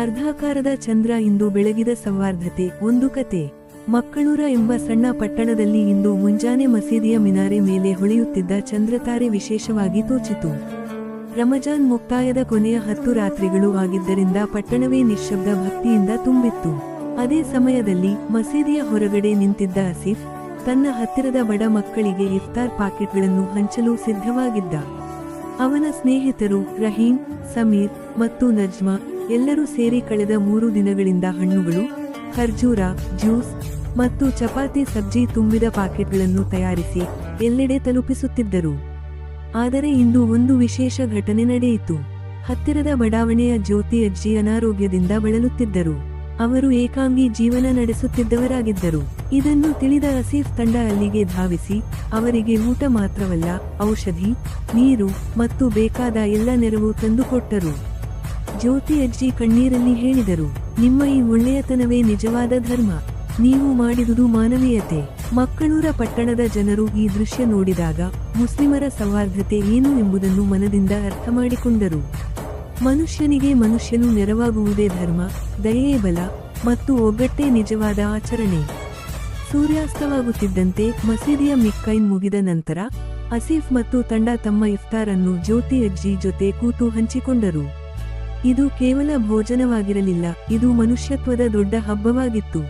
ಅರ್ಧಾಕಾರದ ಚಂದ್ರ ಇಂದು ಬೆಳಗಿದ ಸೌಹಾರ್ದತೆ ಒಂದು ಕತೆ. ಮಕ್ಕಳೂರ ಎಂಬ ಸಣ್ಣ ಪಟ್ಟಣದಲ್ಲಿ ಇಂದು ಮುಂಜಾನೆ ಮಸೀದಿಯ ಮಿನಾರೆ ಮೇಲೆ ಹೊಳೆಯುತ್ತಿದ್ದ ಚಂದ್ರತಾರೆ ವಿಶೇಷವಾಗಿ ತೋಚಿತು. ರಮಜಾನ್ ಮುಕ್ತಾಯದ ಕೊನೆಯ 10 ರಾತ್ರಿಗಳು ಆಗಿದ್ದರಿಂದ ಪಟ್ಟಣವೇ ನಿಶ್ಶಬ್ದ ಭಕ್ತಿಯಿಂದ ತುಂಬಿತ್ತು. ಅದೇ ಸಮಯದಲ್ಲಿ ಮಸೀದಿಯ ಹೊರಗಡೆ ನಿಂತಿದ್ದ ಆಸಿಫ್ ತನ್ನ ಹತ್ತಿರದ ಬಡ ಮಕ್ಕಳಿಗೆ ಇಫ್ತಾರ್ ಪಾಕೆಟ್ಗಳನ್ನು ಹಂಚಲು ಸಿದ್ಧವಾಗಿದ್ದ. ಅವನ ಸ್ನೇಹಿತರು ರಹೀಂ, ಸಮೀರ್ ಮತ್ತು ನಜ್ಮಾ ಎಲ್ಲರೂ ಸೇರಿ ಕಳೆದ 3 ದಿನಗಳಿಂದ ಹಣ್ಣುಗಳು, ಖರ್ಜೂರ, ಜ್ಯೂಸ್ ಮತ್ತು ಚಪಾತಿ ಸಬ್ಜಿ ತುಂಬಿದ ಪಾಕೆಟ್ಗಳನ್ನು ತಯಾರಿಸಿ ಎಲ್ಲೆಡೆ ತಲುಪಿಸುತ್ತಿದ್ದರು. ಆದರೆ ಇಂದು ಒಂದು ವಿಶೇಷ ಘಟನೆ ನಡೆಯಿತು. ಹತ್ತಿರದ ಬಡಾವಣೆಯ ಜ್ಯೋತಿ ಅಜ್ಜಿ ಅನಾರೋಗ್ಯದಿಂದ ಬಳಲುತ್ತಿದ್ದರು. ಅವರು ಏಕಾಂಗಿ ಜೀವನ ನಡೆಸುತ್ತಿದ್ದವರಾಗಿದ್ದರು. ಇದನ್ನು ತಿಳಿದ ಆಸಿಫ್ ತಂಡ ಅಲ್ಲಿಗೆ ಧಾವಿಸಿ ಅವರಿಗೆ ಊಟ ಮಾತ್ರವಲ್ಲ, ಔಷಧಿ, ನೀರು ಮತ್ತು ಬೇಕಾದ ಎಲ್ಲ ನೆರವು ತಂದುಕೊಟ್ಟರು. ಜ್ಯೋತಿ ಅಜ್ಜಿ ಕಣ್ಣೀರಲ್ಲಿ ಹೇಳಿದರು, ನಿಮ್ಮ ಈ ಒಳ್ಳೆಯತನವೇ ನಿಜವಾದ ಧರ್ಮ. ನೀವು ಮಾಡಿದುದು ಮಾನವೀಯತೆ. ಮಕ್ಕಳೂರ ಪಟ್ಟಣದ ಜನರು ಈ ದೃಶ್ಯ ನೋಡಿದಾಗ ಮುಸ್ಲಿಮರ ಸೌಹಾರ್ದತೆ ಏನು ಎಂಬುದನ್ನು ಮನದಿಂದ ಅರ್ಥ ಮಾಡಿಕೊಂಡರು. ಮನುಷ್ಯನಿಗೆ ಮನುಷ್ಯನು ನೆರವಾಗುವುದೇ ಧರ್ಮ, ದಯೆಯೇ ಬಲ ಮತ್ತು ಒಗ್ಗಟ್ಟೇ ನಿಜವಾದ ಆಚರಣೆ. ಸೂರ್ಯಾಸ್ತವಾಗುತ್ತಿದ್ದಂತೆ ಮಸೀದಿಯ ಮಿಕ್ಕೈನ್ ಮುಗಿದ ನಂತರ ಆಸಿಫ್ ಮತ್ತು ತಂಡ ತಮ್ಮ ಇಫ್ತಾರ್ ಅನ್ನು ಜ್ಯೋತಿ ಅಜ್ಜಿ ಜೊತೆ ಕೂತು ಹಂಚಿಕೊಂಡರು. ಇದು ಕೇವಲ ಭೋಜನವಾಗಿರಲಿಲ್ಲ, ಇದು ಮನುಷ್ಯತ್ವದ ದೊಡ್ಡ ಹಬ್ಬವಾಗಿತ್ತು.